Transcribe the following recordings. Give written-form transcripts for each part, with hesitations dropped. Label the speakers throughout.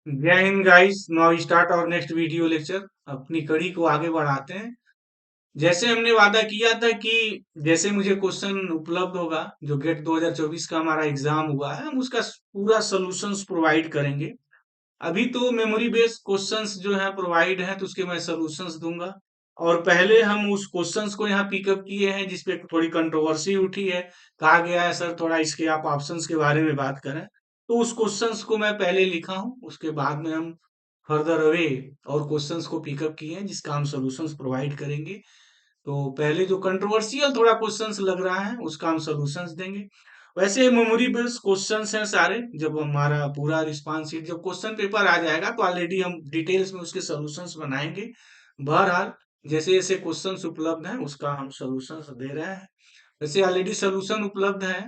Speaker 1: जय Hind guys. Now start और next video lecture. अपनी कड़ी को आगे बढ़ाते हैं। जैसे हमने वादा किया था कि जैसे मुझे क्वेश्चन उपलब्ध होगा, जो गेट 2024 का हमारा एग्जाम हुआ है, हम उसका पूरा सॉल्यूशंस प्रोवाइड करेंगे। अभी तो मेमोरी बेस्ड क्वेश्चंस जो है प्रोवाइड है, तो उसके मैं सॉल्यूशंस दूंगा। और पहले हम उस क्वेश्चंस को यहाँ पिकअप किए हैं जिसपे थोड़ी कंट्रोवर्सी उठी है। कहा गया है सर थोड़ा इसके आप ऑप्शंस के बारे में बात करें। तो उस क्वेश्चंस को मैं पहले लिखा हूँ, उसके बाद में हम फर्दर अवे और क्वेश्चंस को पिकअप किए हैं जिसका हम सॉल्यूशंस प्रोवाइड करेंगे। तो पहले जो कंट्रोवर्शियल थोड़ा क्वेश्चंस लग रहा है उसका हम सॉल्यूशंस देंगे। वैसे मेमोरी बेस्ड क्वेश्चंस हैं सारे। जब हमारा पूरा रिस्पांस शीट, जब क्वेश्चन पेपर आ जाएगा तो ऑलरेडी हम डिटेल्स में उसके सॉल्यूशंस बनाएंगे। बहरहाल जैसे जैसे क्वेश्चंस उपलब्ध हैं उसका हम सॉल्यूशंस दे रहे हैं। वैसे ऑलरेडी सॉल्यूशन उपलब्ध है,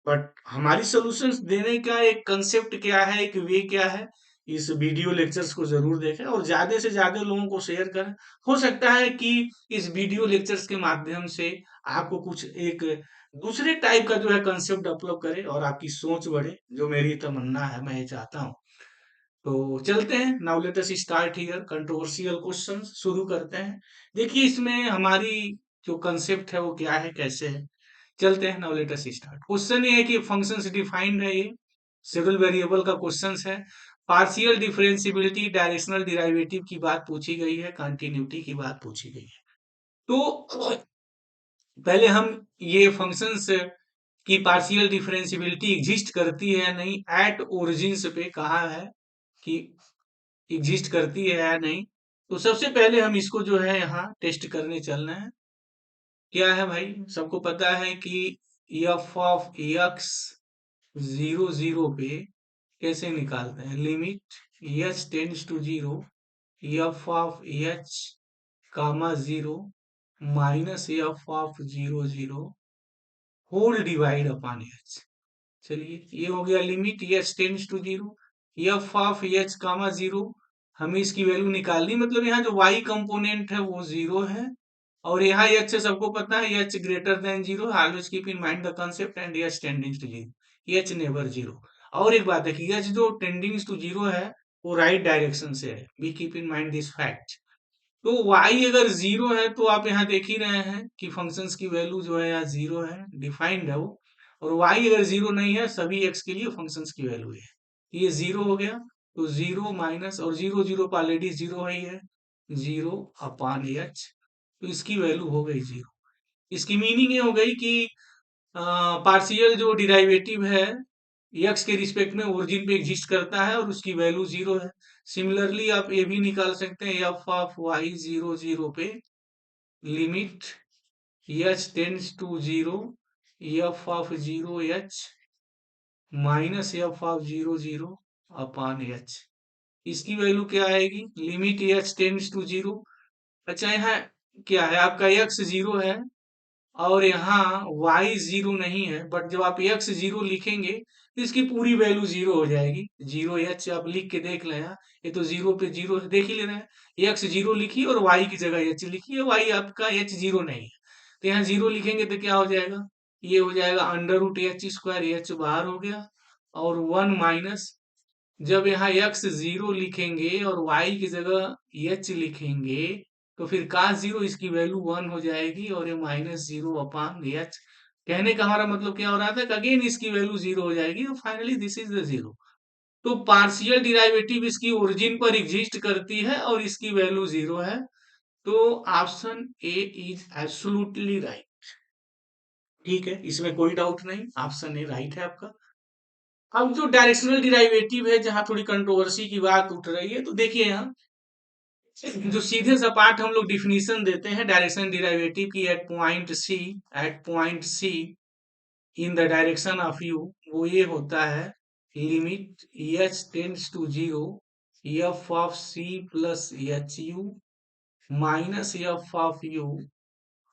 Speaker 1: बट हमारी सॉल्यूशंस देने का एक कंसेप्ट क्या है, एक वे क्या है, इस वीडियो लेक्चर्स को जरूर देखें और ज्यादा से ज्यादा लोगों को शेयर करें। हो सकता है कि इस वीडियो लेक्चर्स के माध्यम से आपको कुछ एक दूसरे टाइप का जो है कंसेप्ट डेवलप करे और आपकी सोच बढ़े, जो मेरी तमन्ना है, मैं ये चाहता हूँ। तो चलते हैं, now let us start here controversial questions शुरू करते हैं। देखिए इसमें हमारी जो कंसेप्ट है वो क्या है, कैसे है। चलते हैं, now let us start. Question ये है कि फंक्शंस डिफाइंड है, ये सिंगल वेरिएबल का क्वेश्चंस है। पार्शियल डिफरेंशियबिलिटी, डायरेक्शनल डिराइवेटिव की बात पूछी गई है, कंटिन्यूटी की बात पूछी गई है। तो पहले हम ये फंक्शंस की पार्शियल डिफरेंशियबिलिटी एग्जिस्ट करती है या नहीं, एट ओरिजिन्स पे कहा है कि एग्जिस्ट करती है या नहीं। तो सबसे पहले हम इसको जो है यहाँ टेस्ट करने चलना है। क्या है भाई, सबको पता है कि F of X zero zero पे कैसे निकालते हैं, limit H tends to zero, F of H comma zero minus F of zero zero whole divide upon H. चलिए ये हो गया limit H tends to zero, F of H comma zero. हमें इसकी वैल्यू निकालनी, मतलब यहाँ जो y कंपोनेंट है वो जीरो है, और यहाँ एच से सबको पता है H greater than zero. Always keep in mind the concept and H tending to zero, H never zero. और एक बात है कि एच जो टेंडिंग टू जीरो है वो राइट डायरेक्शन से है, be keep in mind this fact. तो y अगर जीरो है तो आप यहाँ देख ही रहे हैं कि फंक्शंस की वैल्यू जो है यहाँ जीरो है, डिफाइंड है वो। और y अगर जीरो नहीं है सभी x के लिए फंक्शंस की वैल्यू है, ये जीरो हो गया। तो जीरो माइनस और जीरो, जीरो पर ऑलरेडी जीरो है, जीरो अपॉन एच। तो इसकी वैल्यू हो गई जीरो। इसकी मीनिंग ये हो गई कि पार्शियल जो डिराइवेटिव है एक्स के रिस्पेक्ट में ओरिजिन पे एग्जिस्ट करता है और उसकी वैल्यू जीरो है। सिमिलरली आप ये भी निकाल सकते हैं, f of y zero zero पे limit H tends to zero, F of zero h minus F of zero zero upon h. इसकी वैल्यू क्या आएगी, limit H tends to zero. अच्छा यहाँ क्या है, आपका एक्स जीरो है और यहाँ y जीरो नहीं है, बट जब आप x जीरो लिखेंगे तो इसकी पूरी वैल्यू जीरो हो जाएगी। जीरो एच आप लिख के देख लें, यहाँ ये तो जीरो पे जीरो देख ही ले रहे हैं। x जीरो लिखिए और y की जगह h लिखिए, y आपका h जीरो नहीं है तो यहाँ जीरो लिखेंगे तो क्या हो जाएगा, ये हो जाएगा under root H square, H बाहर हो गया, और वन माइनस, जब यहाँ x जीरो लिखेंगे और y की जगह h लिखेंगे तो फिर cos जीरो इसकी वैल्यू वन हो जाएगी और ये माइनस जीरो अपॉन एच। कहने का हमारा मतलब क्या हो रहा था कि अगेन इसकी वैल्यू जीरो हो जाएगी और finally this is the zero. तो पार्शियल डिराइवेटिव इसकी ओरिजिन पर एग्जिस्ट करती है और इसकी वैल्यू जीरो है। तो option A is absolutely right. ठीक है, इसमें कोई डाउट नहीं, ऑप्शन ए राइट है आपका। अब जो डायरेक्शनल डिराइवेटिव है, जहां थोड़ी कंट्रोवर्सी की बात उठ रही है, तो देखिए यहाँ जो सीधे सपाट हम लोग डिफिनीशन देते हैं डायरेक्शन डिराइवेटिव की, at point C in the direction of U, वो ये होता है limit H tends to zero, F of C plus H U minus F of U,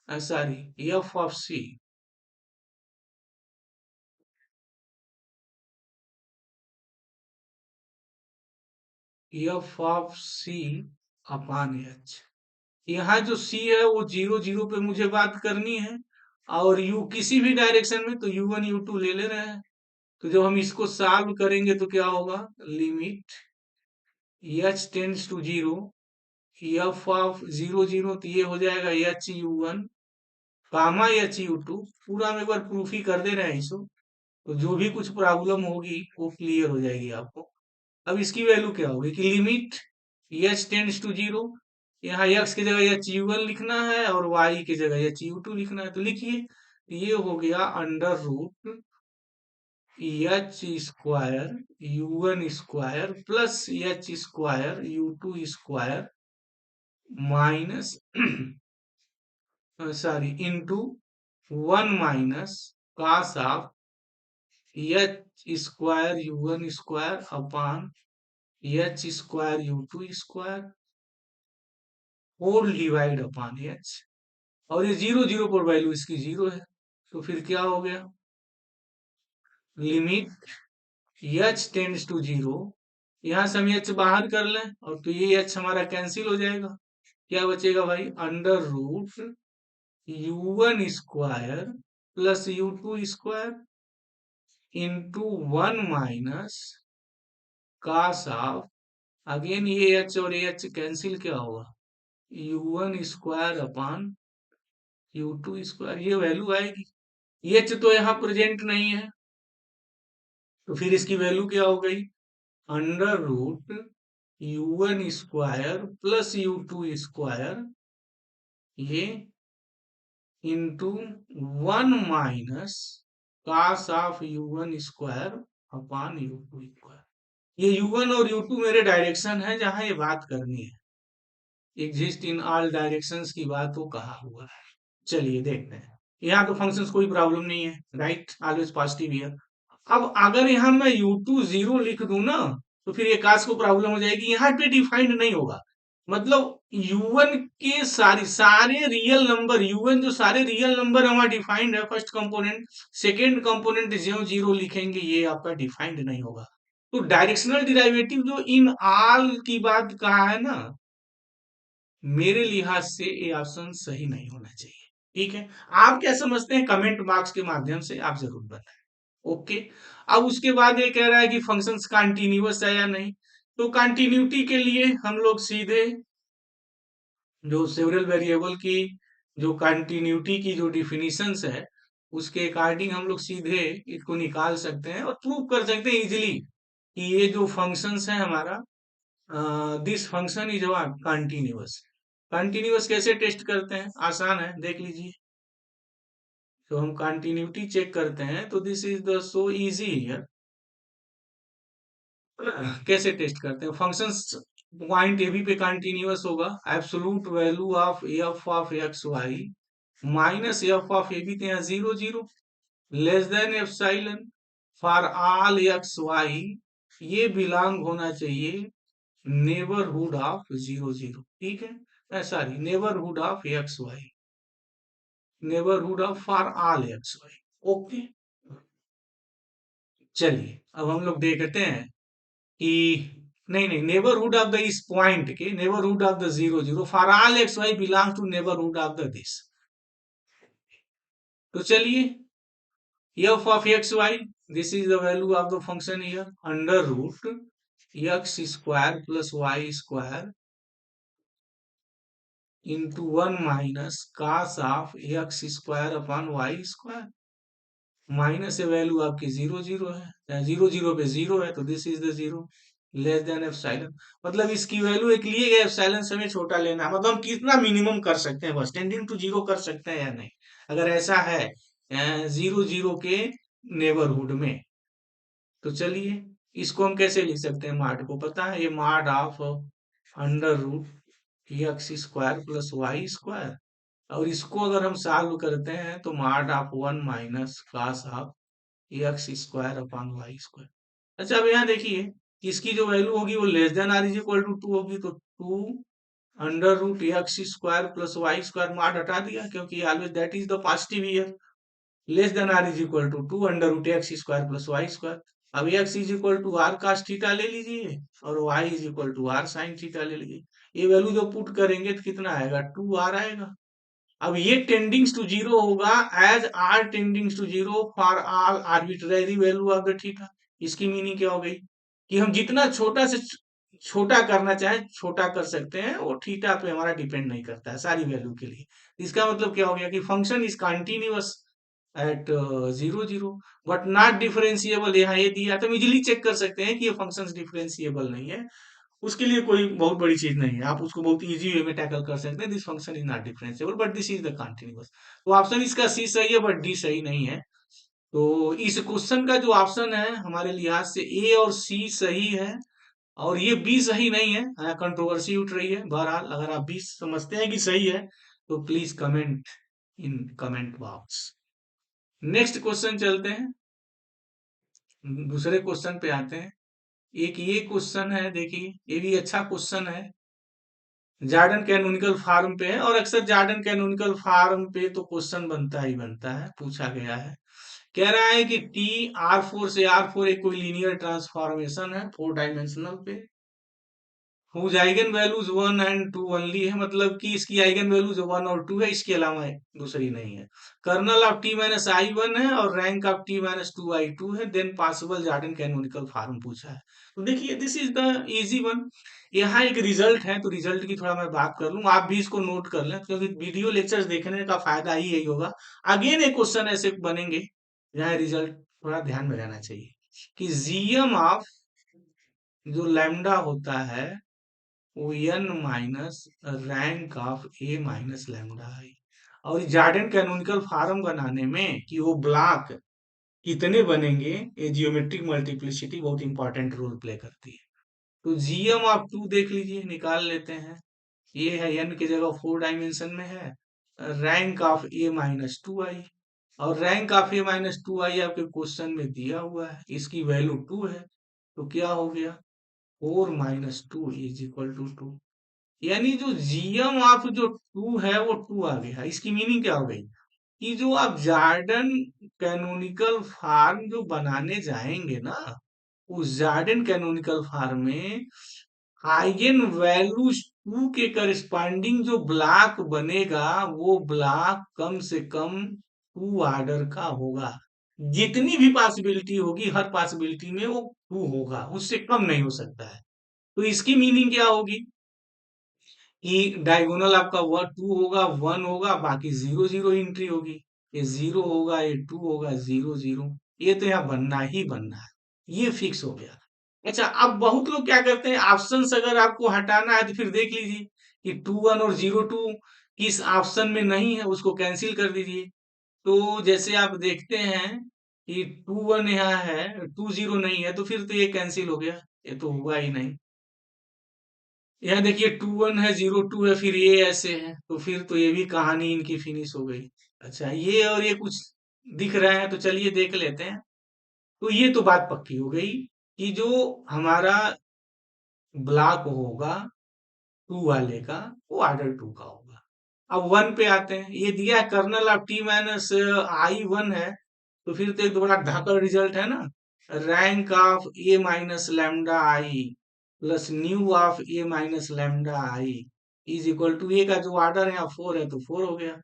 Speaker 1: sorry F of C, F of C upon H. यहाँ जो सी है वो zero zero पे मुझे बात करनी है, और यू किसी भी डायरेक्शन में, तो यू वन यू टू ले रहे हैं। तो जब हम इसको सॉल्व करेंगे तो क्या होगा, limit H tends to zero, F of 0 0, तो ये हो जाएगा H U one comma H U two. पूरा हम एक बार प्रूफ ही कर दे रहे हैं इसको, तो जो भी कुछ प्रॉब्लम होगी वो क्लियर हो जाएगी आपको। अब इसकी वैल्यू क्या होगी कि limit H tends to zero, यहाँ एक्स की जगह एच यू वन लिखना है और वाई की जगह एच यू टू लिखना है, तो लिखिए। ये हो गया under root H square U one square plus H square U two square minus sorry into one minus cos of H square U one square upon H square U two square whole divide upon H. और ये 0 0 पर value इसकी 0 है, तो फिर क्या हो गया, limit H tends to zero, यहां से हम एच बाहर कर लें और तो ये एच हमारा कैंसिल हो जाएगा। क्या बचेगा भाई, under root you one square plus you two square into one minus cos of, again ये एच और एच कैंसिल क्या होगा, U one square upon you two square, ये वैल्यू आएगी। एच तो यहाँ प्रेजेंट नहीं है, तो फिर इसकी वैल्यू क्या हो गई, under root you one square plus you two square ये into one minus cos of u one square upon you two square. ये यू वन और यू टू मेरे डायरेक्शन है जहां ये बात करनी है, एग्जिस्ट इन ऑल डायरेक्शंस की बात वो कहा हुआ है। चलिए देखते हैं, यहाँ तो फंक्शंस कोई प्रॉब्लम नहीं है, राइट, ऑलवेज पॉजिटिव हियर। अब अगर यहाँ मैं u2 0 लिख दूं ना, तो फिर ये काश को प्रॉब्लम हो जाएगी, यहाँ पे डिफाइंड नहीं होगा। मतलब u1 के सारे सारे रियल नंबर, u1 जो सारे रियल नंबर हमारा डिफाइंड है फर्स्ट कंपोनेंट, सेकेंड कंपोनेंट जो 0 लिखेंगे ये आपका डिफाइंड नहीं होगा। तो डायरेक्शनल डिराइवेटिव जो इन ऑल की बात कहा है ना, मेरे लिहाज से ये ऑप्शन सही नहीं होना चाहिए। ठीक है, आप क्या समझते हैं कमेंट बॉक्स के माध्यम से आप जरूर बताएं। ओके, अब उसके बाद ये कह रहा है कि फंक्शंस कंटिन्यूअस है या नहीं, तो कंटिन्यूटी के लिए हम लोग सीधे जो सेवरल वेरिएबल की जो कंटिन्यूटी की जो डिफिनीशंस है उसके अकॉर्डिंग हम लोग सीधे इसको निकाल सकते हैं और प्रूव कर सकते हैं इजिली कि ये जो फंक्शंस है हमारा, this function is continuous. Continuous कैसे टेस्ट करते हैं, आसान है, देख लीजिए। तो हम कंटिन्यूटी चेक करते हैं, तो this is the so easy here. कैसे टेस्ट करते हैं, फंक्शंस पॉइंट ए बी पे कंटिन्यूअस होगा, absolute value of X Y minus F of A B, तो यहाँ 0 0 less than epsilon for all X Y, ये बिलोंग होना चाहिए नेबरहुड ऑफ 0 0। ठीक है, sorry neighbourhood of X Y, neighbourhood of for all X Y. Okay, चलिए अब हम लोग देखते हैं कि नहीं नहीं, नेबरहुड ऑफ द इस पॉइंट के, neighbourhood of the 0 0 for all X Y belong to neighbourhood of the this. तो चलिए, F of X Y, this is the value of the function here, under root x square plus Y square into one minus cos of x square upon Y square, minus value आपकी 0 0 है, 0 0 पे 0 है, तो this is the 0 less than epsilon. मतलब इसकी value एक लिए गए एप्सिलॉन से हमें छोटा लेना है, मतलब हम कितना मिनिमम कर सकते हैं, बस टेंडिंग टू 0 कर सकते हैं या नहीं, अगर ऐसा है 0 0 के नेबरहुड में। तो चलिए इसको हम कैसे लिख सकते हैं, मार्ड को पता है, ये mod of under root x square plus Y square, और इसको अगर हम सॉल्व करते हैं तो mod of one minus cos of x square upon Y square. अच्छा, अब यहाँ देखिए इसकी जो वैल्यू होगी वो less than are is equal to 2 होगी, तो 2 under root x square plus Y square mod हटा दिया क्योंकि always that is the positive here, less than are is equal to 2 under root x square plus Y square. अब x is equal to r cos theta ले लीजिए और y is equal to r sine theta ले लीजिए। ये value जो put करेंगे तो कितना आएगा, 2 आर आएगा। अब ये टेंडिंग्स टू जीरो होगा as r tendings to zero for all arbitrary value of the theta. इसकी मीनिंग क्या हो गई कि हम जितना छोटा से छोटा करना चाहे छोटा कर सकते हैं, वो थीटा पे हमारा डिपेंड नहीं करता है सारी वैल्यू के लिए। इसका मतलब क्या हो गया कि function is continuous at 0 0 but not differentiable. यहाँ ये दिया तो हम इजिली चेक कर सकते हैं कि ये फंक्शन डिफरेंशिएबल नहीं है। उसके लिए कोई बहुत बड़ी चीज नहीं है, आप उसको बहुत इजी वे में टैकल कर सकते हैं। This function is not differentiable but this is the continuous. तो ऑप्शन इसका सी सही है बट डी सही नहीं है। तो इस क्वेश्चन का जो ऑप्शन है हमारे लिहाज से ए और सी सही है, और ये बी सही नहीं है। कंट्रोवर्सी उठ रही है। बहरहाल अगर आप बी समझते हैं कि सही है तो please comment in comment box. Next question चलते हैं, दूसरे क्वेश्चन पे आते हैं। एक ये क्वेश्चन है, देखिए ये भी अच्छा क्वेश्चन है। जॉर्डन कैनोनिकल फॉर्म पे है, और अक्सर जॉर्डन कैनोनिकल फॉर्म पे तो क्वेश्चन बनता ही बनता है, पूछा गया है। कह रहा है कि टी R4 से R4 एक कोई लीनियर ट्रांसफॉर्मेशन है 4 डायमेंशनल पे, हुज आइगन वैल्यूज 1 और 2 ओनली है। मतलब कि इसकी आइगन वैल्यूज 1 और 2 है, इसके अलावा दूसरी नहीं है। Kernel of T minus I one है और rank of T minus 2 I 2 है। Then possible Jordan canonical form पूछा है। तो देखिए this is the easy one. यहाँ एक रिजल्ट है, तो रिजल्ट की थोड़ा मैं बात कर लूँ, आप भी इसको नोट कर लें, क्योंकि वीडियो लेक्चर्स देखने का फायदा ही यही होगा। अगेन एक क्वेश्चन ऐसे बनेंगे जहाँ रिजल्ट थोड़ा ध्यान में रहना चाहिए कि जीएम ऑफ जो लैम्डा होता है वो N minus rank of A minus lambda है। और जॉर्डन कैनोनिकल फॉर्म बनाने में कि वो ब्लॉक कितने बनेंगे, ये जियोमेट्रिक मल्टीप्लिसिटी बहुत इंपॉर्टेंट रोल प्ले करती है। तो जीएम ऑफ 2 देख लीजिए, निकाल लेते हैं। ये है एन की जगह 4 डायमेंशन में है, रैंक ऑफ ए माइनस 2 आई। और रैंक ऑफ ए माइनस 2 आई आपके क्वेश्चन में दिया हुआ है, इसकी वैल्यू 2 है। तो क्या हो गया, 4 - 2 = 2, यानी जो जीएम ऑफ जो 2 है वो 2 आ गया। इसकी मीनिंग क्या हो गई कि जो आप जॉर्डन कैनोनिकल फॉर्म जो बनाने जाएंगे ना, उस जॉर्डन कैनोनिकल फॉर्म में आइगन वैल्यूज 2 के करस्पॉन्डिंग जो ब्लॉक बनेगा वो ब्लॉक कम से कम 2 ऑर्डर का होगा। जितनी भी पॉसिबिलिटी होगी हर पॉसिबिलिटी में वो 2 होगा, उससे कम नहीं हो सकता है। तो इसकी मीनिंग क्या होगी कि डायगोनल आपका 2 होगा, 1 होगा, बाकी 0 0 एंट्री होगी। ये 0 होगा, ये 2 होगा, 0 0। ये तो यहाँ बनना ही बनना है, ये फिक्स हो गया। अच्छा, अब बहुत लोग क्या करते हैं, ऑप्शंस अगर आपको हटाना है तो फिर देख लीजिए कि 2 1 और 0 2 किस ऑप्शन में नहीं है, उसको कैंसिल कर दीजिए। तो जैसे आप देखते हैं कि 2 1 यहाँ है, 2 0 नहीं है, तो फिर तो ये कैंसिल हो गया, ये तो हुआ ही नहीं। यहाँ देखिए 2 1 है, 0 2 है, फिर ये ऐसे है, तो फिर तो ये भी कहानी इनकी फिनिश हो गई। अच्छा, ये और ये कुछ दिख रहा है, तो चलिए देख लेते हैं। तो ये तो बात पक्की हो गई कि जो हमारा ब्लॉक होगा 2 वाले का, वो ऑर्डर 2 का होगा। अब 1 पे आते हैं, ये दिया है कर्नल ऑफ टी माइनस आई 1 है, तो फिर तो एक तो बड़ा धाकड़ रिजल्ट है ना। Rank of A minus lambda I plus nu of A minus lambda I is equal to A का जो ऑर्डर है 4 है, तो 4 हो गया।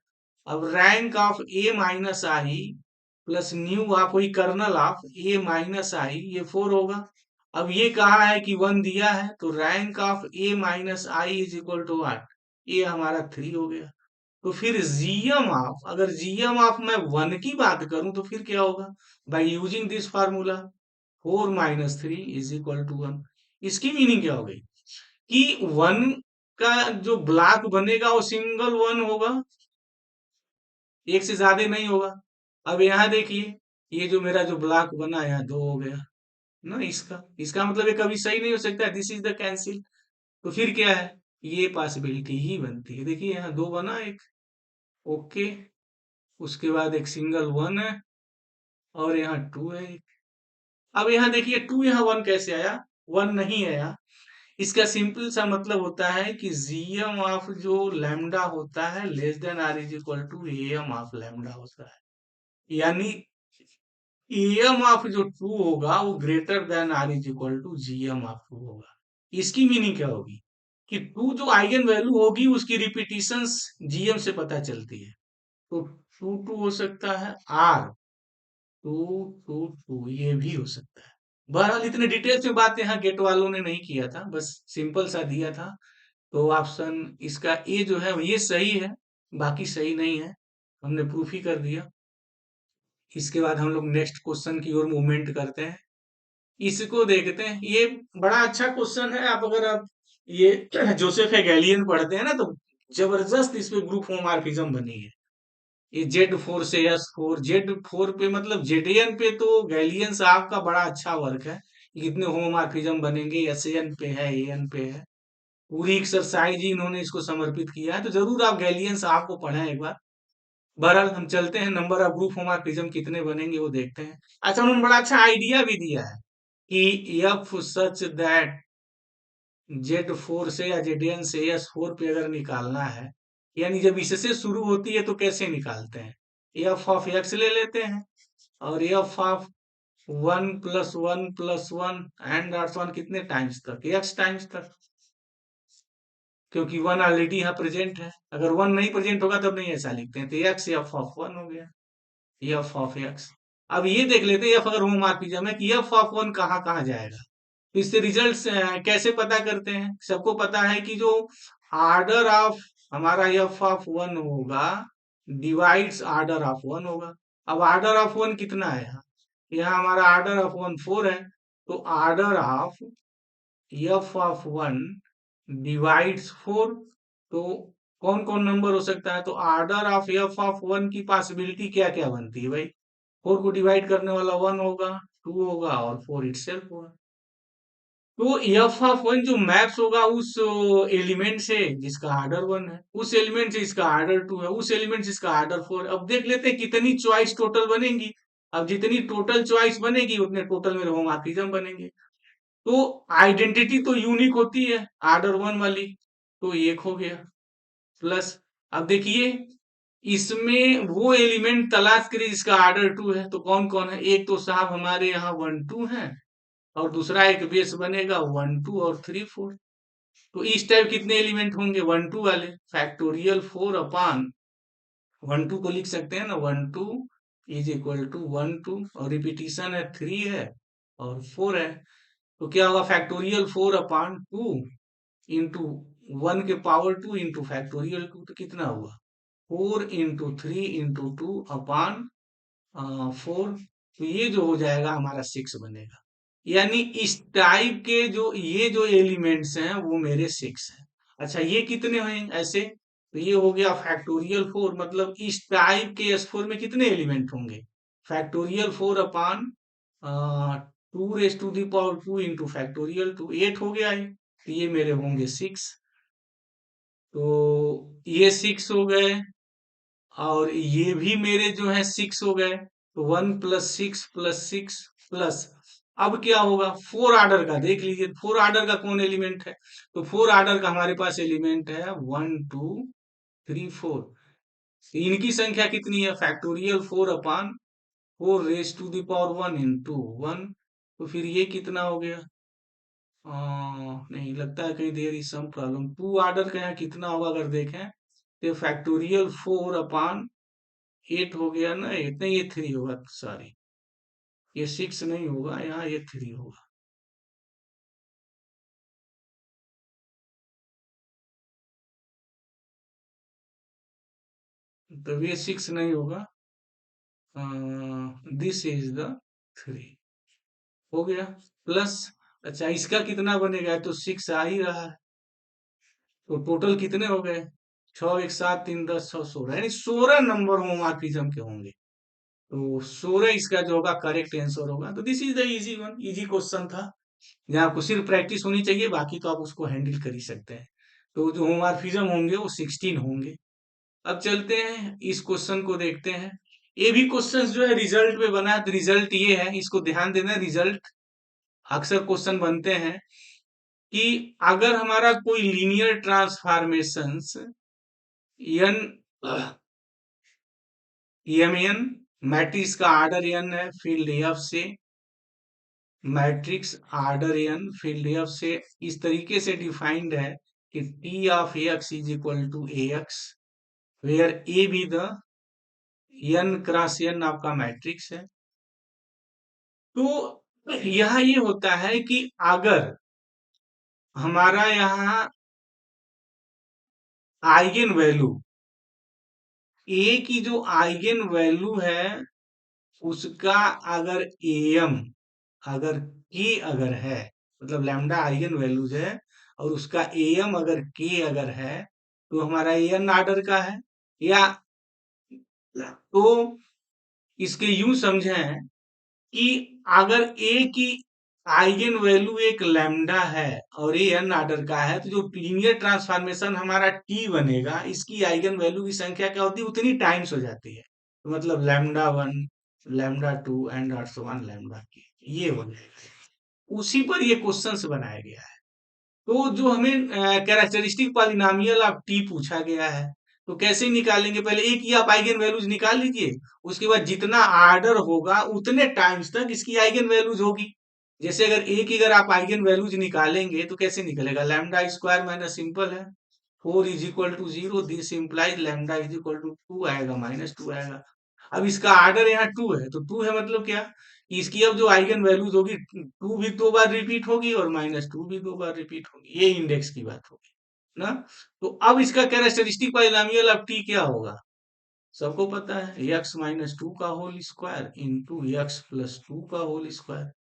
Speaker 1: अब rank of A minus I plus nu of वही कर्नल ऑफ ए माइनस आई, ये 4 होगा। अब ये कहा है कि 1 दिया है, तो rank of A minus I is equal to 8, ये हमारा 3 हो गया। तो फिर जीएम ऑफ, अगर जीएम ऑफ मैं 1 की बात करूं तो फिर क्या होगा, बाय यूजिंग दिस फार्मूला 4 - 3 = 1। इसकी मीनिंग क्या हो गई कि 1 का जो ब्लॉक बनेगा वो सिंगल 1 होगा, एक से ज्यादा नहीं होगा। अब यहाँ देखिए, ये जो मेरा जो ब्लॉक बना यहाँ 2 हो गया ना, इसका इसका मतलब ये कभी सही नहीं हो सकता, दिस इज द कैंसिल। तो फिर क्या है, ये पॉसिबिलिटी ही बनती है। देखिए यहाँ 2 बना एक, ओके, उसके बाद एक सिंगल 1 है, और यहाँ 2 है एक। अब यहाँ देखिए 2 यहाँ 1 कैसे आया, 1 नहीं आया। इसका सिंपल सा मतलब होता है कि जीएम ऑफ जो लैम्डा होता है less than are is equal to M of lambda होता है। यानी एम ऑफ जो 2 होगा वो greater than are is equal to GM of 2 होगा। इसकी मीनिंग क्या होगी कि 2 जो आइगन वैल्यू होगी उसकी रिपीटिशंस जीएम से पता चलती है। तो 2 2 हो सकता है, आर 2 2 2 ये भी हो सकता है। बहरहाल इतने डिटेल्स में बात यहाँ गेट वालों ने नहीं किया था, बस सिंपल सा दिया था। तो ऑप्शन इसका ए जो है ये सही है, बाकी सही नहीं है, हमने प्रूफ ही कर दिया। इसके बाद हम लोग नेक्स्ट क्वेश्चन की ओर मूवमेंट करते हैं। इसको देखते हैं, ये बड़ा अच्छा क्वेश्चन है। आप अगर आप ये जोसेफ हेगेलियन पढ़ते हैं ना, तो जबरदस्त इस पे ग्रुप होमोमॉर्फिज्म बनी है। ये Z4 से S4, Z4 पे मतलब जेडएन पे तो गैलियन साहब का बड़ा अच्छा वर्क है। कितने होमोमॉर्फिज्म बनेंगे, एसएन पे है, एएन पे है, पूरी एक्सरसाइज ही इन्होंने इसको समर्पित किया है। तो जरूर आप गैलियन साहब को पढ़ें एक बार। बहरहाल हम चलते हैं, नंबर ऑफ ग्रुप होमोमॉर्फिज्म कितने बनेंगे वो देखते हैं। अच्छा, उन्होंने बड़ा अच्छा आइडिया भी दिया है कि एफ सच दैट Z4 से या जेडीएन से S4 पे अगर निकालना है, यानी जब इससे शुरू होती है तो कैसे निकालते हैं। एफ ऑफ एक्स ले लेते हैं और एफ ऑफ 1 + 1 + 1 एंड ऑन कितने टाइम्स तक, एक्स टाइम्स तक, क्योंकि वन ऑलरेडी यहाँ प्रेजेंट है। अगर वन नहीं प्रेजेंट होगा तब नहीं ऐसा लिखते हैं, तो एक्स एफ ऑफ वन हो गया, एफ ऑफ एक्स। अब ये देख लेते हैं एफ अगर होमोमॉर्फिज्म है कि एफ ऑफ वन कहाँ कहाँ जाएगा। तो इससे रिजल्ट कैसे पता करते हैं, सबको पता है कि जो आर्डर ऑफ हमारा एफ ऑफ वन होगा डिवाइड्स आर्डर ऑफ वन होगा। अब आर्डर ऑफ वन कितना है यहाँ, यहाँ हमारा आर्डर ऑफ वन 4 है, तो order of F of one divides 4। तो कौन कौन नंबर हो सकता है, तो order of F of one की पॉसिबिलिटी क्या क्या बनती है भाई, 4 को डिवाइड करने वाला 1 होगा, 2 होगा और 4 इटसेल्फ होगा। तो एफ ऑफ वन जो मैप्स होगा उस एलिमेंट से जिसका आर्डर 1 है, उस एलिमेंट से इसका आर्डर 2 है, उस एलिमेंट से इसका आर्डर 4 है। अब देख लेते हैं कितनी चॉइस टोटल बनेंगी। अब जितनी टोटल चॉइस बनेगी उतने टोटल में होमोमॉर्फिज्म बनेंगे। तो आइडेंटिटी तो यूनिक होती है आर्डर 1 वाली, तो एक हो गया प्लस। अब देखिए इसमें वो एलिमेंट तलाश करिए जिसका आर्डर 2 है, तो कौन कौन है। एक तो साहब हमारे यहाँ 1 2 है, और दूसरा एक बेस बनेगा 1 2 और 3 4। तो इस टाइप कितने एलिमेंट होंगे 1 2 वाले, फैक्टोरियल 4 अपान 1 2 को लिख सकते हैं ना, 1 2 इज इक्वल टू 1 2, और रिपीटिशन है 3 है और 4 है। तो क्या होगा, फैक्टोरियल 4 अपान 2 इंटू 1 के पावर 2 इंटू फैक्टोरियल 2, तो कितना हुआ 4 इंटू 3 इंटू 2 अपान 4। तो ये जो हो जाएगा हमारा 6 बनेगा। यानी इस टाइप के जो ये जो एलिमेंट्स हैं वो मेरे 6 हैं। अच्छा, ये कितने हैं ऐसे, तो ये हो गया फैक्टोरियल 4, मतलब इस टाइप के S4 में कितने एलिमेंट होंगे, फैक्टोरियल 4 अपान 2 इंटू फैक्टोरियल 2, 8 हो गया है, तो ये मेरे होंगे 6। तो ये 6 हो गए, और ये भी मेरे जो है 6 हो गए। तो 1 + 6 + 6 प्लस, अब क्या होगा 4 ऑर्डर का देख लीजिए, 4 ऑर्डर का कौन एलिमेंट है, तो 4 ऑर्डर का हमारे पास एलिमेंट है 1 2 3 4। इनकी संख्या कितनी है, factorial 4 upon 4 raise to the power 1 into 1। तो फिर ये कितना हो गया, नहीं लगता है कहीं there is some problem, 2 order का यहाँ कितना होगा अगर देखें, तो फैक्टोरियल 4 अपान 8 हो गया ना, इतने ये 3 होगा, सॉरी ये 6 नहीं होगा, यहाँ ये 3 होगा। तो ये 6 नहीं होगा, दिस इज द 3 हो गया प्लस। अच्छा, इसका कितना बनेगा, तो 6 आ ही रहा है, तो टोटल कितने हो गए, 6 1 7 3 10 6 16, यानी 16 नंबर होमोमॉर्फिज्म के होंगे। तो 16 इसका जो होगा करेक्ट आंसर होगा। तो this is the easy one, easy question था, जहाँ आपको सिर्फ प्रैक्टिस होनी चाहिए, बाकी तो आप उसको हैंडल कर ही सकते हैं। तो जो होमोमॉर्फिज्म होंगे वो 16 होंगे। अब चलते हैं इस क्वेश्चन को देखते हैं। ये भी क्वेश्चन जो है रिजल्ट पे बना है, तो रिजल्ट ये है, इसको ध्यान देना। रिजल्ट अक्सर क्वेश्चन बनते हैं कि अगर हमारा कोई linear transformations N M N matrix का आर्डर एन है फील्ड एफ से, matrix order N field F से इस तरीके से डिफाइंड है कि T of X is equal to A X, where A be the N cross N आपका मैट्रिक्स है। तो यहाँ ये होता है कि अगर हमारा यहाँ आइगन वैल्यू, ए की जो आइगन वैल्यू है उसका अगर एम, अगर के अगर है, मतलब लैम्डा आइगन वैल्यूज है और उसका एम अगर के अगर है, तो हमारा एन ऑर्डर का है। या तो इसके यूं समझें कि अगर ए की आइगन वैल्यू एक लैम्डा है और ए एन ऑर्डर का है, तो जो लीनियर ट्रांसफॉर्मेशन हमारा टी बनेगा, इसकी आइगन वैल्यू की संख्या क्या होती है, उतनी टाइम्स हो जाती है। तो मतलब lambda one, lambda two and also one lambda के, ये हो जाएगा। उसी पर ये क्वेश्चंस बनाया गया है। तो जो हमें कैरेक्टरिस्टिक पॉलिनोमियल ऑफ टी पूछा गया है, तो कैसे निकालेंगे, पहले एक ही आप आइगन वैल्यूज निकाल लीजिए, उसके बाद जितना आर्डर होगा उतने टाइम्स तक इसकी आइगन वैल्यूज होगी। जैसे अगर एक ही अगर आप आइगन वैल्यूज निकालेंगे तो कैसे निकलेगा, लैम्डा स्क्वायर माइनस सिंपल है, 4 = 0, दिस इंप्लाइज लैम्डा = 2 आएगा, -2 आएगा। अब इसका आर्डर यहाँ 2 है, तो 2 है मतलब क्या कि इसकी अब जो आइगन वैल्यूज होगी, 2 भी 2 बार रिपीट होगी और -2 भी 2 बार रिपीट होगी, ये इंडेक्स की बात होगी ना। तो अब इसका कैरेक्टरिस्टिक पॉलिनोमियल अब टी क्या होगा, सबको पता है, x-2 का होल स्क्वायर इंटू x+2 का होल स्क्वायर।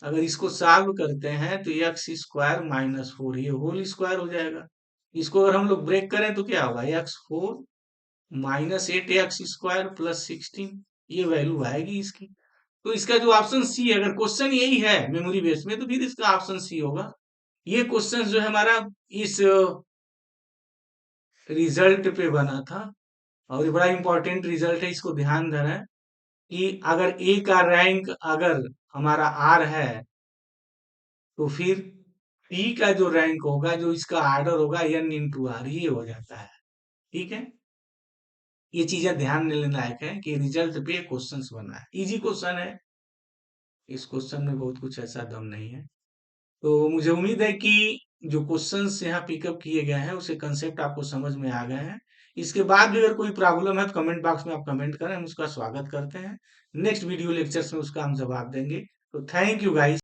Speaker 1: अगर इसको सॉल्व करते हैं तो x² - 4 ये होल स्क्वायर हो जाएगा। इसको अगर हम लोग ब्रेक करें तो क्या होगा, x4 -8x² +16, ये वैल्यू आएगी इसकी। तो इसका जो ऑप्शन सी है, अगर क्वेश्चन यही है मेमोरी बेस में, तो फिर इसका ऑप्शन सी होगा। ये क्वेश्चन जो है हमारा इस रिजल्ट पे बना था, और ये बड़ा इंपॉर्टेंट रिजल्ट है, इसको ध्यान देना कि अगर ए का रैंक अगर हमारा आर है, तो फिर पी का जो रैंक होगा, जो इसका आर्डर होगा, n × r, ये हो जाता है। ठीक है, ये चीजें ध्यान में लेने लायक है कि रिजल्ट पे क्वेश्चन बना है, इजी क्वेश्चन है, इस क्वेश्चन में बहुत कुछ ऐसा दम नहीं है। तो मुझे उम्मीद है कि जो क्वेश्चंस यहाँ पिकअप किए गए हैं उसे कंसेप्ट आपको समझ में आ गए हैं। इसके बाद भी अगर कोई प्रॉब्लम है तो कमेंट बॉक्स में आप कमेंट करें, हम उसका स्वागत करते हैं। नेक्स्ट वीडियो लेक्चर्स में उसका हम जवाब देंगे। तो थैंक यू गाइस।